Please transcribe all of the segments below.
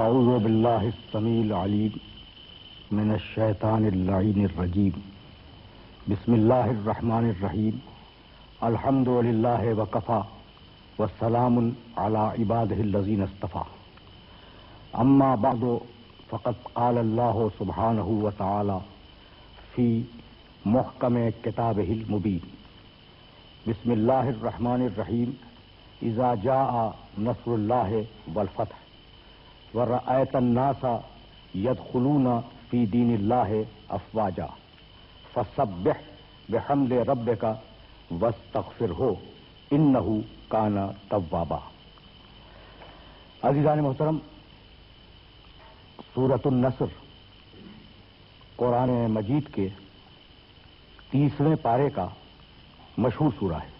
اعوذ باللہ السمیع العلیم من الشیطان اللعین الرجیم بسم اللہ الرحمن الرحیم الحمد للہ وکفی والسلام علی عبادہ الذین اصطفی اما بعد فقد قال اللہ سبحانہ وتعالی فی محکم کتابہ المبین بسم اللہ الرحمن الرحیم اذا جاء نصر اللہ والفتح وَرَأَيْتَ النَّاسَ يَدْخُلُونَ فِي دِينِ اللَّهِ أَفْوَاجًا فَسَبِّحْ بِحَمْدِ رَبِّكَ وَاسْتَغْفِرْهُ إِنَّهُ كَانَ تَوَّابًا۔ عزیزان محترم، سورۃ النصر قرآن مجید کے 30ویں پارے کا مشہور سورہ ہے،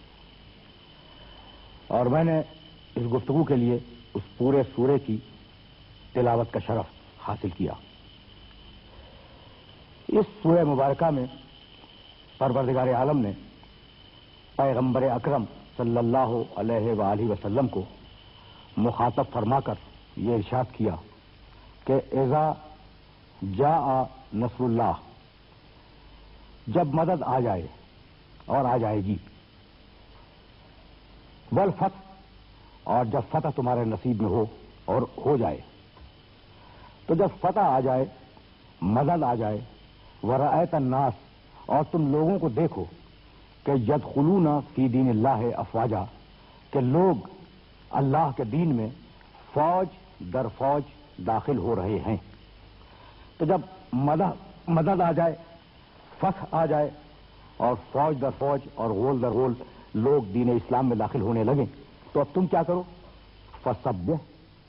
اور میں نے اس گفتگو کے لیے اس پورے سورے کی تلاوت کا شرف حاصل کیا۔ اس سورہ مبارکہ میں پروردگار عالم نے پیغمبر اکرم صلی اللہ علیہ وآلہ وسلم کو مخاطب فرما کر یہ ارشاد کیا کہ اذا جاء نصر اللہ، جب مدد آ جائے اور آ جائے گی، والفتح، اور جب فتح تمہارے نصیب میں ہو اور ہو جائے، تو جب فتح آ جائے، مدد آ جائے، ورأیت الناس، اور تم لوگوں کو دیکھو کہ یدخلون فی دین اللہ افواجا، کہ لوگ اللہ کے دین میں فوج در فوج داخل ہو رہے ہیں، تو جب مدد آ جائے، فتح آ جائے، اور فوج در فوج اور غول در غول لوگ دین اسلام میں داخل ہونے لگیں، تو اب تم کیا کرو؟ فسبح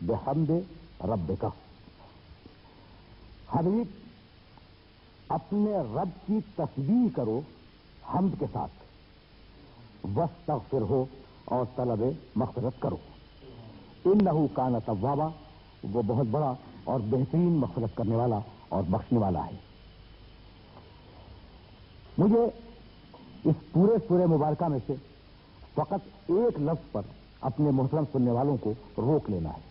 بحمد ربک، حبیب اپنے رب کی تسبیح کرو حمد کے ساتھ، واستغفرہ، اور طلب مغفرت کرو، انہ کان توابا، وہ بہت بڑا اور بہترین مغفرت کرنے والا اور بخشنے والا ہے۔ مجھے اس پورے سورہ مبارکہ میں سے فقط ایک لفظ پر اپنے محترم سننے والوں کو روک لینا ہے،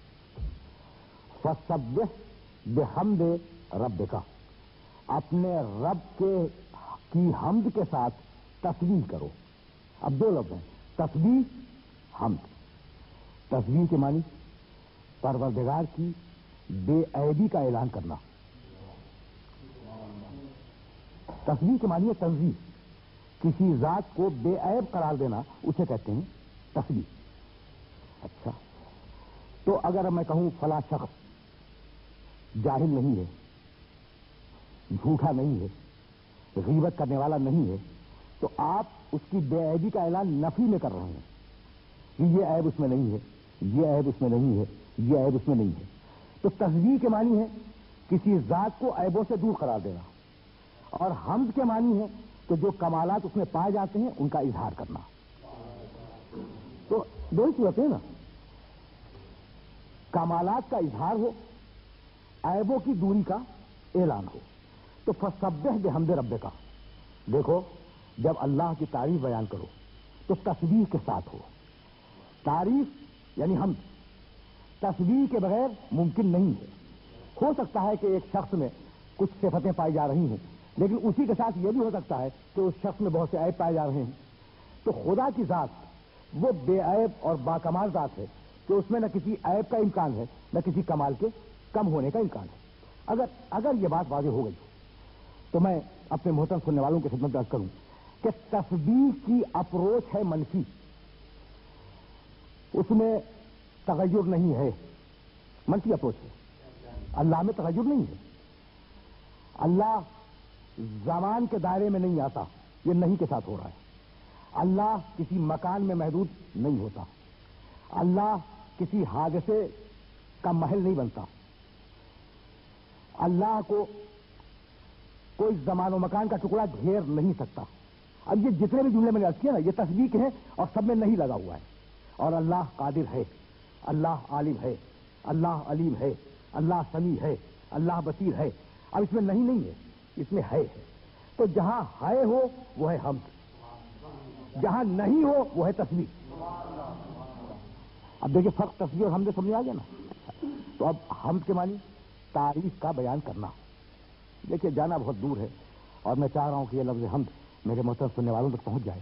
فسبح بحمد ربک، اپنے رب کی حمد کے ساتھ تسبیح کرو۔ اب دو لفظ ہیں، تسبیح، حمد۔ تسبیح کے معنی پروردگار کی بے عیبی کا اعلان کرنا، تسبیح کے معنی ہے تنزیہ، کسی ذات کو بے عیب قرار دینا، اسے کہتے ہیں تسبیح۔ اچھا، تو اگر میں کہوں فلاں شخص جاہل نہیں ہے، جھوٹا نہیں ہے، غیبت کرنے والا نہیں ہے، تو آپ اس کی بے عیبی کا اعلان نفی میں کر رہے ہیں کہ یہ عیب اس میں نہیں ہے، یہ عیب اس میں نہیں ہے، یہ عیب اس میں نہیں ہے۔ تو تسبیح کے معنی ہے کسی ذات کو عیبوں سے دور قرار دینا، اور حمد کے معنی ہے کہ جو کمالات اس میں پائے جاتے ہیں ان کا اظہار کرنا۔ تو دو ہی صورتیں ہیں نا، کمالات کا اظہار ہو، عیبوں کی دوری کا اعلان ہو۔ تو فسبح بحمد ربک، دیکھو جب اللہ کی تعریف بیان کرو تو تسبیح کے ساتھ ہو۔ تعریف یعنی حمد تسبیح کے بغیر ممکن نہیں ہے۔ ہو سکتا ہے کہ ایک شخص میں کچھ صفتیں پائی جا رہی ہیں، لیکن اسی کے ساتھ یہ بھی ہو سکتا ہے کہ اس شخص میں بہت سے عیب پائے جا رہے ہیں۔ تو خدا کی ذات وہ بے عیب اور باکمال ذات ہے کہ اس میں نہ کسی عیب کا امکان ہے، نہ کسی کمال کے کم ہونے کا امکان ہے۔ اگر یہ بات واضح ہو گئی تو میں اپنے محترم سننے والوں کی خدمت عرض کروں کہ تسبیح کی اپروچ ہے منفی، اس میں تغیر نہیں ہے، منفی اپروچ ہے۔ اللہ میں تغیر نہیں ہے، اللہ زمان کے دائرے میں نہیں آتا، یہ نہیں کے ساتھ ہو رہا ہے۔ اللہ کسی مکان میں محدود نہیں ہوتا، اللہ کسی حادثے کا محل نہیں بنتا، اللہ کو کوئی زمان و مکان کا ٹکڑا گھیر نہیں سکتا۔ اب یہ جتنے بھی جملے میں نے عرض کیا نا، یہ تسبیح کے ہیں اور سب میں نہیں لگا ہوا ہے۔ اور اللہ قادر ہے، اللہ عالم ہے، اللہ علیم ہے، اللہ سمیع ہے، اللہ بصیر ہے۔ اب اس میں نہیں ہے، اس میں ہے۔ تو جہاں ہے ہو وہ ہے حمد، جہاں نہیں ہو وہ ہے تسبیح۔ اب دیکھیں فرق تسبیح اور حمد سمجھ آ گیا نا۔ تو اب حمد کے معنی تعریف کا بیان کرنا. دیکھیے جانا بہت دور ہے اور میں چاہ رہا ہوں کہ یہ لفظ حمد میرے محترم سننے والوں تک پہنچ جائے.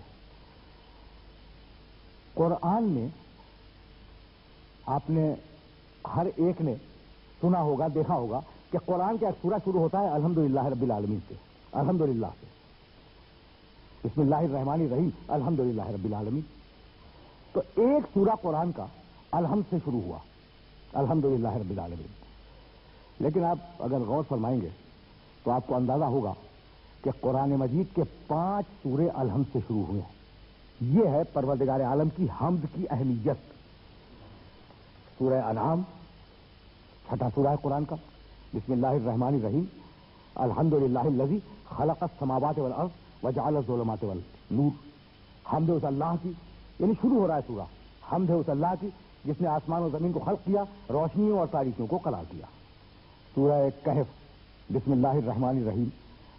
قرآن میں آپ نے ہر ایک نے سنا ہوگا، دیکھا ہوگا کہ قرآن کا ایک سورہ شروع ہوتا ہے الحمدللہ رب العالمین سے. الحمدللہ سے، بسم اللہ الرحمن الرحیم الحمدللہ رب العالمین. تو ایک سورہ قرآن کا الحمد سے شروع ہوا، الحمدللہ رب العالمین. لیکن آپ اگر غور فرمائیں گے تو آپ کو اندازہ ہوگا کہ قرآن مجید کے 5 سورے الحمد سے شروع ہوئے ہیں. یہ ہے پروردگار عالم کی حمد کی اہمیت. سورہ انعام 6واں سورہ ہے قرآن کا، بسم اللہ الرحمن الرحیم الحمدللہ الذی خلق السماوات والارض وجعل الظلمات والنور. حمد ہے اس اللہ کی، یعنی شروع ہو رہا ہے سورہ حمد ہے اس اللہ کی جس نے آسمان و زمین کو خلق کیا، روشنیوں اور تاریکیوں کو قرار دیا. سورہ کہف بسم اللہ الرحمن الرحیم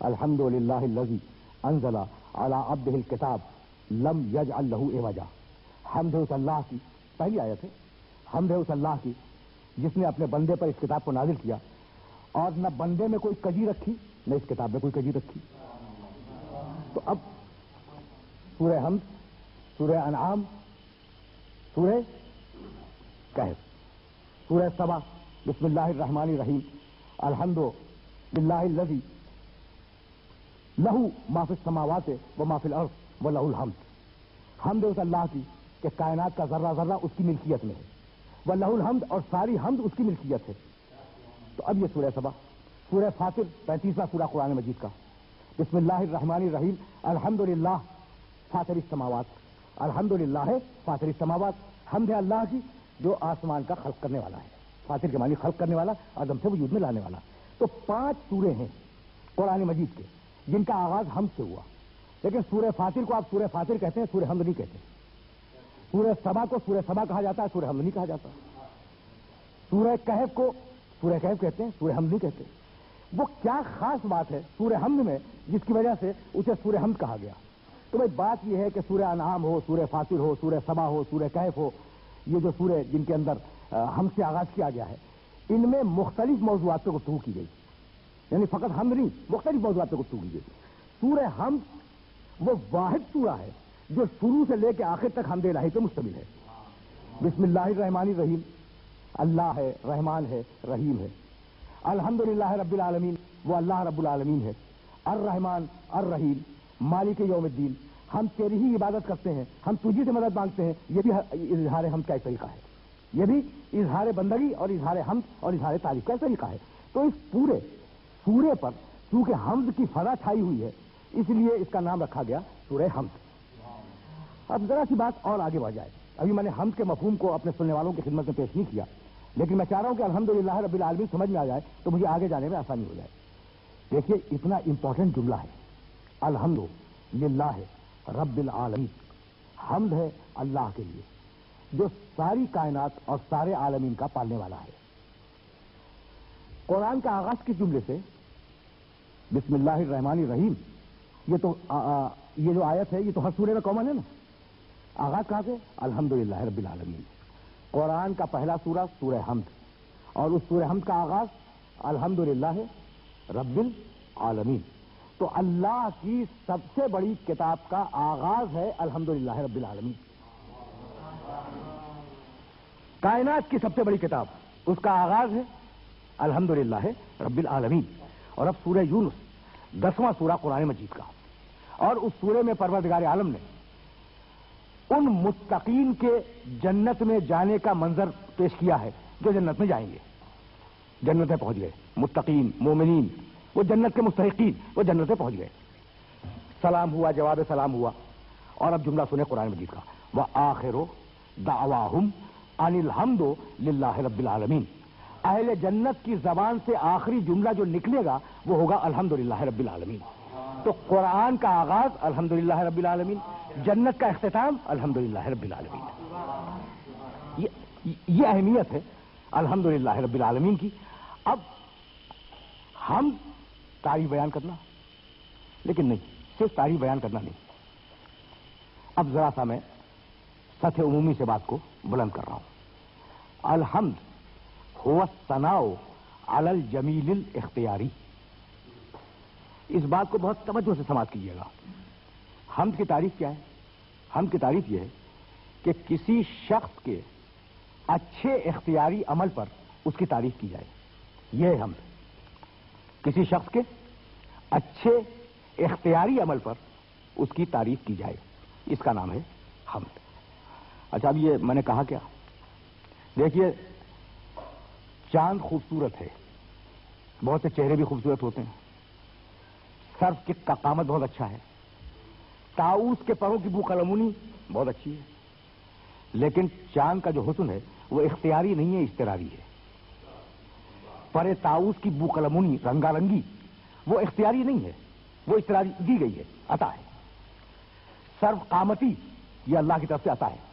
الحمدللہ الذی انزل علی عبدہ الکتاب لم یجعل لہ عوجا. حمد ہے اس اللہ کی، پہلی آیت ہے، حمد ہے اس اللہ کی جس نے اپنے بندے پر اس کتاب کو نازل کیا اور نہ بندے میں کوئی کجی رکھی نہ اس کتاب میں کوئی کجی رکھی. تو اب سورہ حمد، سورہ انعام، سورہ کہف، سورہ سبا بسم اللہ الرحمن الرحیم الحمدللہ الذی لہو ما فی السماوات و ما فی الارض و لہو الحمد. حمد اس اللہ کی کہ کائنات کا ذرہ ذرہ اس کی ملکیت میں ہے، و لہو الحمد اور ساری حمد اس کی ملکیت ہے. تو اب یہ سورہ سبا. سورہ فاطر 35واں سورہ قرآن مجید کا، بسم اللہ الرحمن الرحیم الحمدللہ فاطر السماوات. الحمدللہ ہے فاطر السماوات، حمد ہے اللہ کی جو آسمان کا خلق کرنے والا ہے. فاطر کے معنی خلق کرنے والا، عدم سے وجود میں لانے والا. تو 5 سورے ہیں قرآن مجید کے جن کا آغاز حمد سے ہوا. لیکن سورہ فاطر کو آپ سورہ فاطر کہتے ہیں، سورہ حمد نہیں کہتے. سورہ سبا کو سورہ سبا کہا جاتا ہے، سورہ حمد نہیں کہا جاتا. سورہ کہف کو سورہ کہف کہتے ہیں، سورہ حمد نہیں کہتے. وہ کیا خاص بات ہے سورہ حمد میں جس کی وجہ سے اسے سورہ حمد کہا گیا؟ تو بھائی بات یہ ہے کہ سورہ انعام ہو، سورہ فاطر ہو، سورہ سبا ہو، سورہ کہف ہو، یہ جو سورے جن کے اندر حمد سے آغاز کیا گیا ہے، ان میں مختلف موضوعات پہ گفتگو کی گئی. یعنی فقط حمد نہیں، مختلف موضوعات پہ گفتگو کی گئی. سورہ حمد وہ واحد سورہ ہے جو شروع سے لے کے آخر تک حمد الہی پہ مشتمل ہے. بسم اللہ الرحمن الرحیم، اللہ ہے، رحمان ہے، رحیم ہے. الحمدللہ رب العالمین، وہ اللہ رب العالمین ہے. الرحمن الرحیم، مالک یوم الدین، ہم تیری ہی عبادت کرتے ہیں، ہم تجھی سے مدد مانگتے ہیں. یہ بھی اظہار حمد کا ایک طریقہ ہے، یہ بھی اظہار بندگی اور اظہار حمد اور اظہار تعریف کا ایک طریقہ ہے. تو اس پورے سورے پر چونکہ حمد کی فضا چھائی ہوئی ہے اس لیے اس کا نام رکھا گیا سورہ حمد. اب ذرا سی بات اور آگے بڑھ جائے. ابھی میں نے حمد کے مفہوم کو اپنے سننے والوں کی خدمت میں پیش نہیں کیا، لیکن میں چاہ رہا ہوں کہ الحمدللہ رب العالمین سمجھ میں آ جائے تو مجھے آگے جانے میں آسانی ہو جائے. دیکھیے اتنا امپورٹنٹ جملہ ہے الحمدللہ رب العالمین. حمد ہے اللہ کے لیے جو ساری کائنات اور سارے عالمین کا پالنے والا ہے. قرآن کا آغاز کس جملے سے؟ بسم اللہ الرحمن الرحیم. یہ تو یہ جو آیت ہے یہ تو ہر سورے میں کامن ہے نا. آغاز کہاں سے؟ الحمدللہ رب العالمین. قرآن کا پہلا سورہ سورہ حمد اور اس سورہ حمد کا آغاز الحمدللہ رب العالمین. تو اللہ کی سب سے بڑی کتاب کا آغاز ہے الحمدللہ رب العالمین. کائنات کی سب سے بڑی کتاب اس کا آغاز ہے الحمدللہ رب العالمین. اور اب سورہ یونس 10واں سورہ قرآن مجید کا، اور اس سورے میں پروردگار عالم نے ان متقین کے جنت میں جانے کا منظر پیش کیا ہے جو جنت میں جائیں گے. جنت میں پہنچ گئے متقین، مومنین، وہ جنت کے مستحقین، وہ جنت میں پہنچ گئے. سلام ہوا، جواب سلام ہوا. اور اب جملہ سنے قرآن مجید کا، وآخر دعواہم ان الحمد للہ رب العالمین. اہل جنت کی زبان سے آخری جملہ جو نکلے گا وہ ہوگا الحمدللہ رب العالمین. تو قرآن کا آغاز الحمدللہ رب العالمین، جنت کا اختتام الحمدللہ رب العالمین. یہ اہمیت ہے الحمدللہ رب العالمین کی. اب ہم تعریف بیان کرنا، لیکن نہیں صرف تعریف بیان کرنا نہیں. اب ذرا سا میں سطح عمومی سے بات کو بلند کر رہا ہوں. الحمد हुवा सनाओ अलल जमीलिल इख्तियारी। इस बात को बहुत तवज्जो से समाप्त कीजिएगा। हम्द की तारीफ क्या है? हम्द की तारीफ यह है कि किसी शख्स के अच्छे इख्तियारी अमल पर उसकी तारीफ की जाए। यह है हम्द। किसी शख्स के अच्छे इख्तियारी अमल पर उसकी तारीफ की जाए, इसका नाम है हम्द। अच्छा, अब ये मैंने कहा क्या? देखिए, चांद खूबसूरत है, बहुत से चेहरे भी खूबसूरत होते हैं, सर्फ का कामत बहुत अच्छा है, ताऊस के परों की बुकलमुनी बहुत अच्छी है, लेकिन चांद का जो हुस्न है वो इख्तियारी नहीं है, इस्तिरारी है। परे ताऊस की बुकलमुनी, रंगारंगी, वो इख्तियारी नहीं है, वो इस्तिरारी दी गई है, अता है। सर्फ कामती, ये अल्लाह की तरफ से अता है।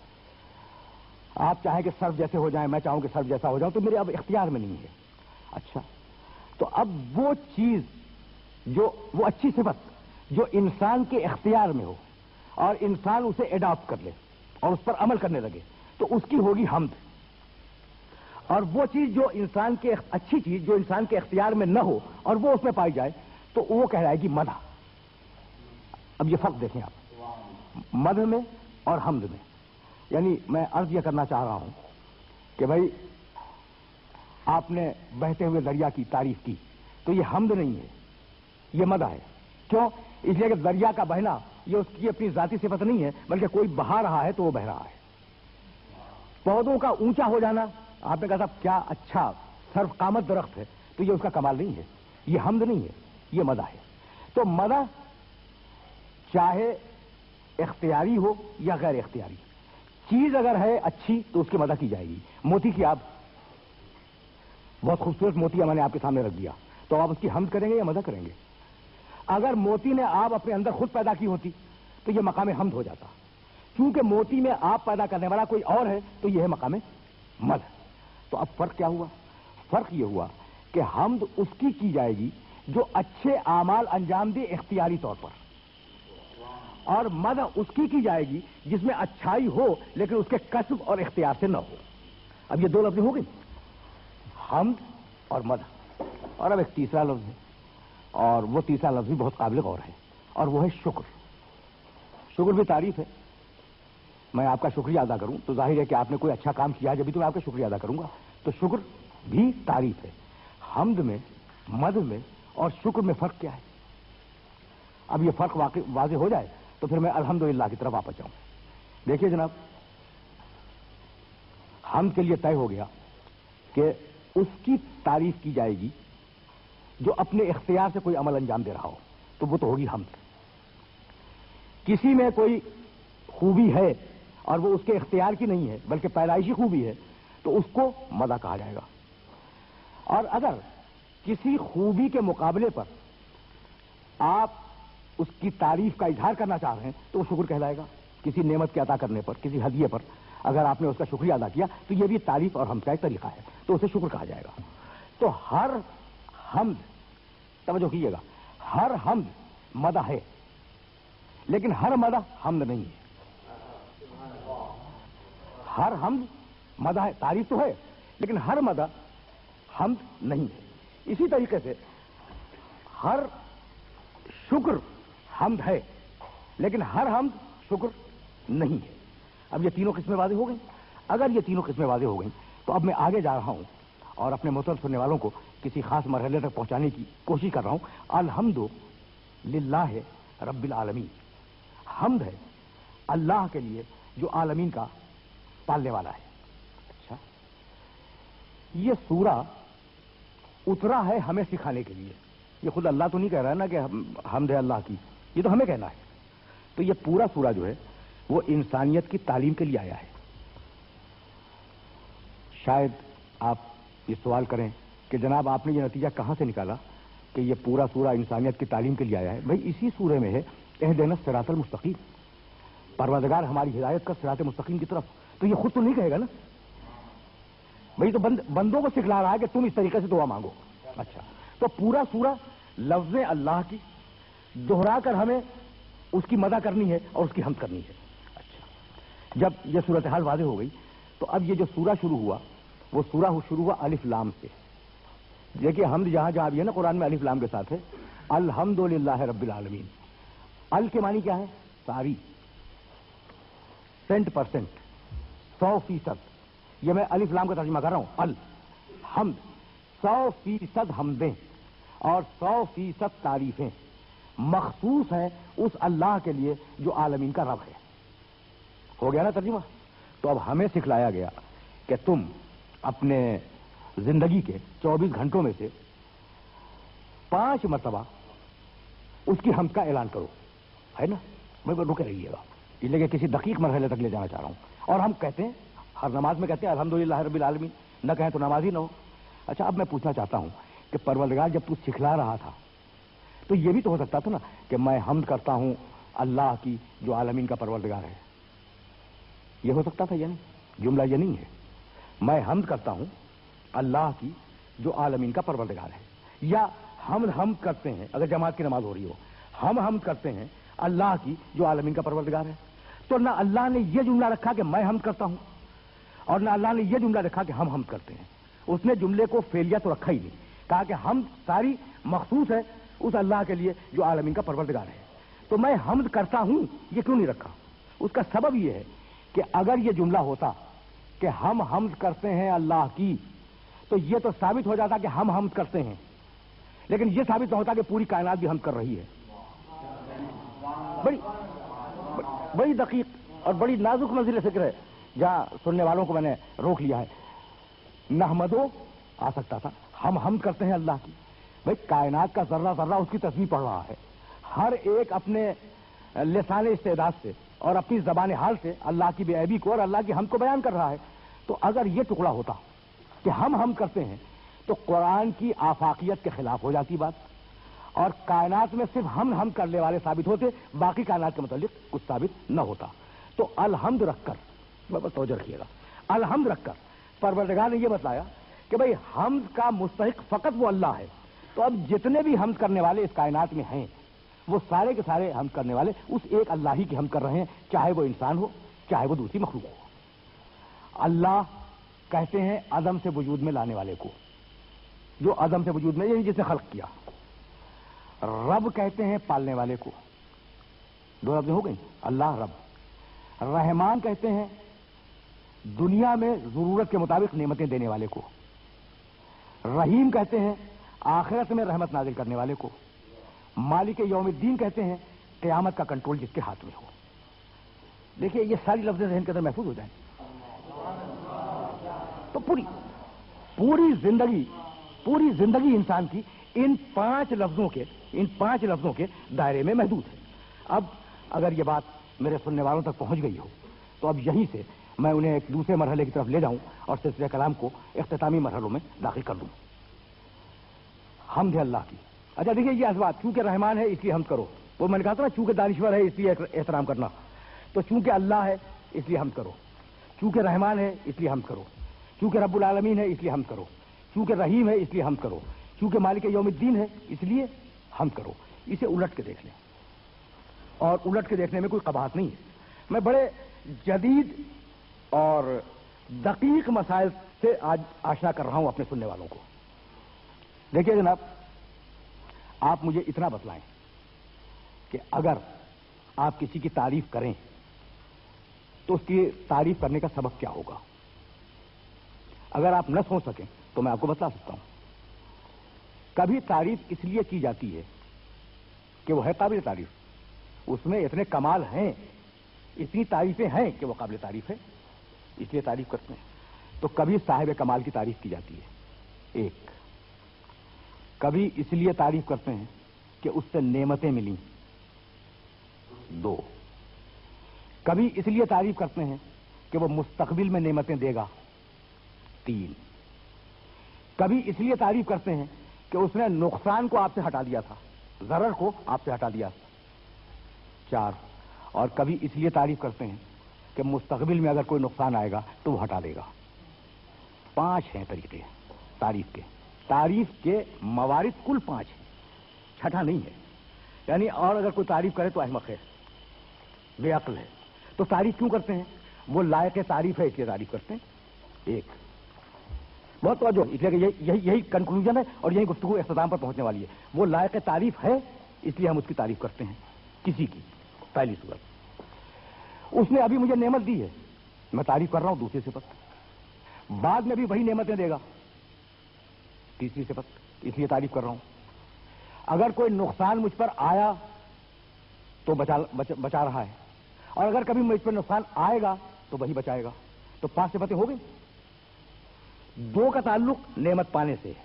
आप चाहें कि सर्फ जैसे हो जाए, मैं चाहूं कि सर्फ जैसा हो जाऊं, तो मेरे अब इख्तियार में नहीं है। अच्छा, तो अब वो चीज जो, वो अच्छी सिफत जो इंसान के इख्तियार में हो और इंसान उसे एडॉप्ट कर ले और उस पर अमल करने लगे, तो उसकी होगी हम्द। और वो चीज जो इंसान के, अच्छी चीज जो इंसान के इख्तियार में न हो और वो उसमें पाई जाए, तो वो कहलाएगी मदह। अब ये फर्क देखें आप मदह में और हम्द में। यानी मैं अर्ज यह करना चाह रहा हूं कि भाई, आपने बहते हुए दरिया की तारीफ की, तो ये हम्द नहीं है, ये मदह है। क्यों? इसलिए कि दरिया का बहना ये उसकी अपनी जाती सिफत नहीं है, बल्कि कोई बहा रहा है तो वो बह रहा है। पौधों का ऊंचा हो जाना, आपने कहा साहब क्या अच्छा सर्फ कामत दरख्त है, तो ये उसका कमाल नहीं है, ये हम्द नहीं है, ये मदह है। तो मदह चाहे इख्तियारी हो या गैर इख्तियारी, चीज अगर है अच्छी तो उसकी मदद की जाएगी। मोती की आप बहुत खूबसूरत मोतिया मैंने आपके सामने रख दिया, तो आप उसकी हम्द करेंगे या मदद करेंगे? अगर मोती ने आप अपने अंदर खुद पैदा की होती तो यह मकाम हम्द हो जाता। क्योंकि मोती में आप पैदा करने वाला कोई और है, तो यह है मकाम मदह। तो अब फर्क क्या हुआ? फर्क यह हुआ कि हम्द उसकी की जाएगी जो अच्छे आमाल अंजाम दे इख्तियारी तौर पर, और मदह उसकी की जाएगी जिसमें अच्छाई हो लेकिन उसके कसब और इख्तियार से न हो। अब ये दो लफ्ज़ हो गई, हम्द और मदह। और अब एक तीसरा लफ्ज़ है, और वो तीसरा लफ्ज़ भी बहुत काबिल गौर है, और वो है शुक्र। शुक्र भी तारीफ है। मैं आपका शुक्रिया अदा करूं तो जाहिर है कि आपने कोई अच्छा काम किया, जब भी तो मैं आपका शुक्रिया अदा करूंगा। तो शुक्र भी तारीफ है। हम्द में, मदह में और शुक्र में फर्क क्या है? अब ये फर्क वाज़ेह हो जाए तो फिर मैं अल्हम्दुलिल्लाह की तरफ वापस जाऊं। देखिए जनाब, हम्द के लिए तय हो गया कि उसकी तारीफ की जाएगी जो अपने इख्तियार से कोई अमल अंजाम दे रहा हो, तो वो तो होगी हम्द। किसी में कोई खूबी है और वो उसके इख्तियार की नहीं है बल्कि पैदाइशी खूबी है, तो उसको मदह कहा जाएगा। और अगर किसी खूबी के मुकाबले पर आप उसकी तारीफ का इजहार करना चाह रहे हैं तो वो शुक्र कहलाएगा। किसी नेमत के अता करने पर, किसी हदिये पर अगर आपने उसका शुक्रिया अदा किया, तो ये भी तारीफ और हम्द का एक तरीका है, तो उसे शुक्र कहा जाएगा। तो हर हम्द, तवज्जो कीजिएगा, हर हम्द मदह है, लेकिन हर मदह हम्द नहीं है। हर हम्द मदह है, तारीफ तो है, लेकिन हर मदह हम्द नहीं है। इसी तरीके से हर शुक्र हम्द है, लेकिन हर हम्द शुक्र नहीं है। अब ये तीनों किस्में वाज़ेह हो गई। अगर ये तीनों किस्में वाज़ेह हो गई, तो अब मैं आगे जा रहा हूं और अपने मोहतरम सुनने वालों को किसी खास मरहले तक पहुंचाने की कोशिश कर रहा हूं। अल्हम्दु लिल्लाह रब्बिल आलमीन। हम्द है अल्लाह के लिए जो आलमीन का पालने वाला है। अच्छा, ये सूरा उतरा है हमें सिखाने के लिए। ये खुद अल्लाह तो नहीं कह रहा है ना कि हम्द है अल्लाह की, ये तो हमें कहना है। तो ये पूरा सूरा जो है वो इंसानियत की तालीम के लिए आया है। शायद आप ये सवाल करें कि जनाब आपने ये नतीजा कहां से निकाला कि ये पूरा सूरा इंसानियत की तालीम के लिए आया है? भाई इसी सूरे में है इहदिना सिरातल मुस्तकीम, परवरदिगार हमारी हिदायत का सिरात मुस्तकीम की तरफ। तो ये खुद तो नहीं कहेगा ना भाई, तो बंदों को सिखला रहा है कि तुम इस तरीके से दुआ मांगो। अच्छा, तो पूरा सूरा लफ्ज़ अल्लाह की दोहरा कर हमें उसकी मदद करनी है और उसकी हम्द करनी है। अच्छा, जब यह सूरत हाल वाज़ेह हो गई, तो अब ये जो सूरा शुरू हुआ वो सूरा शुरू हुआ अलिफ लाम से। देखिए हमद जहां जहां भी है ना कुरान में अलिफ लाम के साथ है, अल्हम्दुलिल्लाह रब्बिल आलमीन। अल के मानी क्या है? सारी, 100%, 100%। ये मैं अलिफ लाम का तर्जुमा कर रहा हूं। अल हमद 100% हमदें और 100% तारीफें मखसूस हैं उस अल्लाह के लिए जो आलमीन का रब है। हो गया ना तर्जुमा? तो अब हमें सिखलाया गया कि तुम अपने जिंदगी के 24 घंटों में से 5 मरतबा उसकी हमद का ऐलान करो, है ना? मैं रुके रहिएगा, इसलिए किसी दकीक मरहले तक ले जाना चाह रहा हूं। और हम कहते हैं, हर नमाज में कहते हैं अल्हम्दुलिल्लाह रब्बिल आलमीन, न कहें तो नमाज ही न हो। अच्छा, अब मैं पूछना चाहता हूं कि परवरदिगार जब तू सिखला रहा था तो ये भी तो हो सकता था ना कि मैं हमद करता हूं अल्लाह की जो आलमीन का परवरदिगार है। ये हो सकता था या नहीं? जुमला ये नहीं है। मैं हमद करता हूं अल्लाह की जो आलमीन का परवरदिगार है, या हम करते हैं, अगर जमात की नमाज हो रही हो, हम करते हैं अल्लाह की जो आलमीन का परवरदिगार है। तो ना अल्लाह ने यह जुमला रखा कि मैं हमद करता हूं और ना अल्लाह ने यह जुमला रखा कि हम करते हैं। उसने जुमले को फेलिया तो रखा ही नहीं, कहा कि हम सारी मखसूस है उस अल्लाह के लिए जो आलमीन का परवरदिगार है। तो मैं हमद करता हूं ये क्यों नहीं रखा? उसका सबब यह है कि अगर यह जुमला होता कि हम हमद करते हैं अल्लाह की, तो यह तो साबित हो जाता कि हम हमद करते हैं, लेकिन यह साबित होता कि पूरी कायनात भी हमद कर रही है। बड़ी दकीक और बड़ी नाजुक मंजिल फिक्र है, जहां सुनने वालों को मैंने रोक लिया है। नहमदो आ सकता था, हम करते हैं अल्लाह की। भाई कायनात का जर्रा जर्रा उसकी तस्वीर पढ़ रहा है, हर एक अपने लिसाने इस्तेदाद से और अपनी ज़बान हाल से अल्लाह की बेअबी को और अल्लाह की हम को बयान कर रहा है। तो अगर ये टुकड़ा होता कि हम करते हैं तो कुरान की आफाकियत के खिलाफ हो जाती बात, और कायनात में सिर्फ हम करने वाले साबित होते, बाकी कायनात के मुतालिक कुछ साबित न होता। तो अलहम्द रखकर, बस तवज्जो रखिएगा, अलहम्द रखकर परवरदिगार ने यह बतलाया कि भाई हमद का मुस्तहिक फकत वो अल्लाह है। तो अब जितने भी हमद करने वाले इस कायनात में हैं, वो सारे के सारे हमद करने वाले उस एक अल्लाह ही की हम कर रहे हैं, चाहे वो इंसान हो चाहे वो दूसरी मखलूक हो। अल्लाह कहते हैं अदम से वजूद में लाने वाले को, जो अदम से वजूद में, यानी जिसने खल्क किया। रब कहते हैं पालने वाले को, 2 लफ्ज़ हो गई, अल्लाह रब। रहमान कहते हैं दुनिया में जरूरत के मुताबिक नेमतें देने वाले को। रहीम कहते हैं आखिरत में रहमत नाजिल करने वाले को। मालिक यौमुद्दीन कहते हैं क़यामत का कंट्रोल जिसके हाथ में हो। देखिए ये सारी लफ्ज़ें ज़हन के अंदर महफूज हो जाएं तो पूरी जिंदगी इंसान की इन 5 लफ्जों के दायरे में महदूद है। अब अगर ये बात मेरे सुनने वालों तक पहुंच गई हो तो अब यहीं से मैं उन्हें एक दूसरे मरहले की तरफ ले जाऊं और सिलसिले कलाम को इख्तितामी मरहलों में दाखिल कर दूं। हमद है अल्लाह की। अच्छा देखिए ये असबात, चूंकि रहमान है इसलिए हम करो, वो मैंने कहा था ना, चूंकि दानिश्वर है इसलिए एहतराम करना, तो चूंकि अल्लाह है इसलिए हम करो, चूंकि रहमान है इसलिए हम करो, चूंकि रब्बुल आलमीन है इसलिए हम करो, चूंकि रहीम है इसलिए हम करो, चूंकि मालिक यौमुद्दीन है इसलिए हम करो। इसे उलट के देख लें, और उलट के देखने में कोई कबाहत नहीं है। मैं बड़े जदीद और दकीक मसाइल से आज आशना कर रहा हूं अपने सुनने वालों को। देखिए जनाब, आप मुझे इतना बतलाएं कि अगर आप किसी की तारीफ करें तो उसकी तारीफ करने का सबक क्या होगा। अगर आप न सोच सकें तो मैं आपको बता सकता हूं। कभी तारीफ इसलिए की जाती है कि वो है काबिल तारीफ, उसमें इतने कमाल हैं, इतनी तारीफें हैं कि वो काबिल तारीफ है, इसलिए तारीफ करते हैं। तो कभी साहिब कमाल की तारीफ की जाती है, एक। कभी इसलिए तारीफ करते हैं कि उससे नेमतें मिली, 2। कभी इसलिए तारीफ करते हैं कि वो मुस्तकबिल में नेमतें देगा, 3। कभी इसलिए तारीफ करते हैं कि उसने नुकसान को आपसे हटा दिया था, जरर को आपसे हटा दिया, 4। और कभी इसलिए तारीफ करते हैं कि मुस्तकबिल में अगर कोई नुकसान आएगा तो वो हटा देगा। 5 हैं तरीके तारीफ के मवारिद कुल 5 हैं, छठा नहीं है। यानी और अगर कोई तारीफ करे तो अहमक है, बेअक्ल है। तो तारीफ क्यों करते हैं? वो लायक तारीफ है इसलिए तारीफ करते हैं, 1। बहुत तवज्जो, इसलिए कि यही कंक्लूजन है और यही गुफ्तगू इख्तिताम पर पहुंचने वाली है। वो लायक तारीफ है, इसलिए हम उसकी तारीफ करते हैं किसी की। पहली सूरत, उसने अभी मुझे नेमत दी है, मैं तारीफ कर रहा हूं दूसरी सिफत, बाद में भी वही नेमतें देगा, तीसरी सिफत, इसलिए तारीफ कर रहा हूं। अगर कोई नुकसान मुझ पर आया तो बचा रहा है, और अगर कभी मुझ पर नुकसान आएगा तो वही बचाएगा। तो 5 सिफतें हो गई। 2 का ताल्लुक नेमत पाने से है,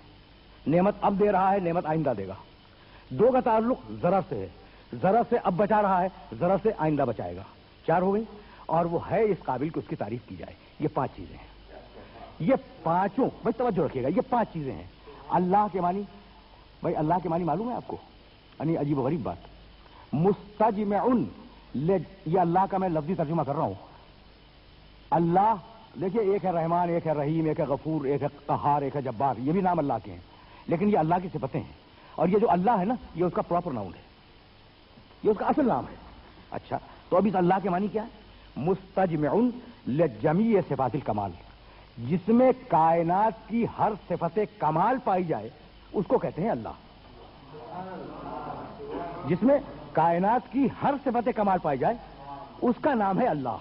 नेमत अब दे रहा है, नेमत आइंदा देगा। 2 का ताल्लुक ज़रर से है, ज़रर से अब बचा रहा है, ज़रर से आइंदा बचाएगा। 4 हो गई। और वो है इस काबिल कि उसकी तारीफ की जाए। ये 5 चीजें हैं। ये पांचों, भाई तवज्जो रखिएगा, ये 5 चीजें हैं। अल्लाह के मानी, भाई अल्लाह के मानी मालूम है आपको? यानी अजीब गरीब बात, मुस्तजमिउन, ये अल्लाह का मैं लफ्जी तर्जुमा कर रहा हूं। अल्लाह देखिए, एक है रहमान, एक है रहीम, एक है गफूर, एक है कहार, एक है जब्बार, ये भी नाम अल्लाह के हैं, लेकिन ये अल्लाह की सिफतें हैं। और ये जो अल्लाह है ना, ये उसका प्रॉपर नाउन है, ये उसका असल नाम है। अच्छा, तो अब इस अल्लाह के मानी क्या है? मुस्तजमिउन लिजमीय सिफातिल कमाल, जिसमें कायनात की हर सिफत कमाल पाई जाए उसको कहते हैं अल्लाह। जिसमें कायनात की हर सिफत कमाल पाई जाए उसका नाम है अल्लाह।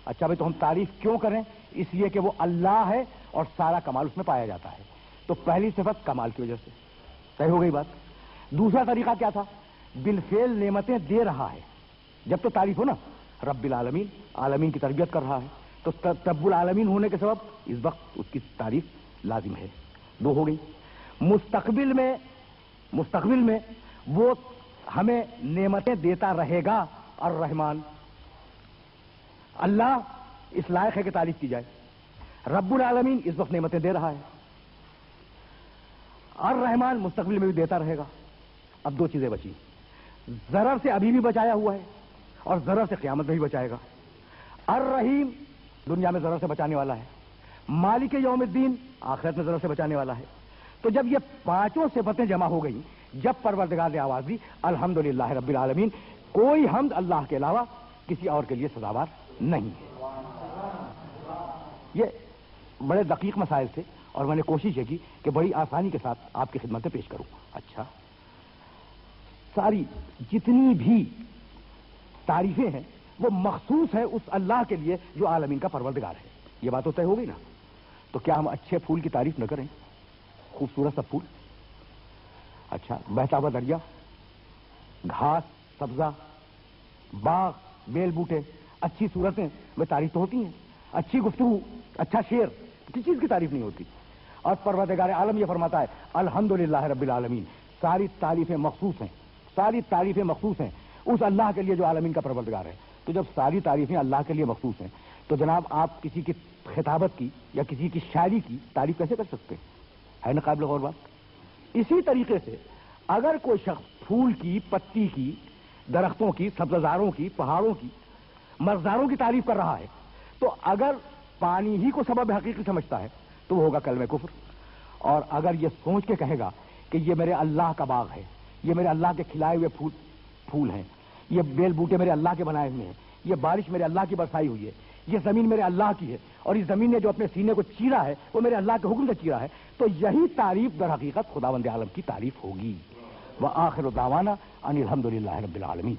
अच्छा भाई, तो हम तारीफ क्यों करें? इसलिए कि वो अल्लाह है और सारा कमाल उसमें पाया जाता है। तो पहली सिफत कमाल की वजह से, सही हो गई बात। दूसरा तरीका क्या था? बिलफेल नेमतें दे रहा है, जब तो तारीफ हो ना, रब्बिल आलमीन, आलमीन की तरबियत कर रहा है, तो रब्बुल आलमीन होने के सबब इस वक्त उसकी तारीफ लाजिम है। 2 हो गई। मुस्तकबिल में वो हमें नेमतें देता रहेगा। और रहमान, अल्लाह इस लायक है कि तारीफ की जाए, रब्बुल आलमीन इस वक्त नेमतें दे रहा है, और रहमान मुस्तकबिल में भी देता रहेगा। अब 2 चीजें बची, जरर से अभी भी बचाया हुआ है और जरर से क़यामत में भी बचाएगा। और रहीम दुनिया में जरर से बचाने वाला है, मालिक यौमिद्दीन आखिरत में जरर से बचाने वाला है। तो जब ये 5 सिफतें जमा हो गई, जब परवरदिगार ने आवाज दी अल्हम्दुलिल्लाह रब्बिल आलमीन, कोई हम्द अल्लाह के अलावा किसी और के लिए सजावार नहीं है। ये बड़े दकीक मसाइल थे और मैंने कोशिश की कि बड़ी आसानी के साथ आपकी खिदमत में पेश करूं। अच्छा, सारी जितनी भी तारीफें हैं वो मखसूस है उस अल्लाह के लिए जो आलमीन का परवरदिगार है। ये बात तो तय हो गई ना। तो क्या हम अच्छे फूल की तारीफ न करें? खूबसूरत सा फूल, अच्छा बहता हुआ दरिया, घास सब्जा, बाग, बेल बूटे, अच्छी सूरतें, वे तारीफ तो होती हैं। अच्छी गुफ्तगू, अच्छा शेर, किसी चीज की तारीफ नहीं होती। और परवरदिगार आलम ये फरमाता है अल्हम्दुलिल्लाह रब्बिल आलमीन, सारी तारीफें मखसूस हैं, सारी तारीफें मखसूस हैं उस अल्लाह के लिए जो आलमीन का परवरदिगार है। तो जब सारी तारीफें अल्लाह के लिए मखसूस हैं, तो जनाब आप किसी की खिताबत की या किसी की शायरी की तारीफ कैसे कर सकते हैं? है ना काबिल गौर बात। इसी तरीके से अगर कोई शख्स फूल की, पत्ती की, दरख्तों की, सब्जारों की, पहाड़ों की, मर्जारों की तारीफ कर रहा है, तो अगर पानी ही को सबब हकीकी समझता है तो वो होगा कलमे कुफ्र। और अगर ये सोच के कहेगा कि ये मेरे अल्लाह का बाग है, ये मेरे अल्लाह के खिलाए हुए फूल हैं, ये बेल बूटे मेरे अल्लाह के बनाए हुए हैं, ये बारिश मेरे अल्लाह की बरसाई हुई है, ये जमीन मेरे अल्लाह की है, और इस जमीन ने जो अपने सीने को चीरा है वो मेरे अल्लाह के हुक्म से चीरा है, तो यही तारीफ दर हकीकत खुदावंद आलम की तारीफ होगी। व आखिर दावाना अनिल हम्दुलिल्लाहि रब्बिल आलमीन।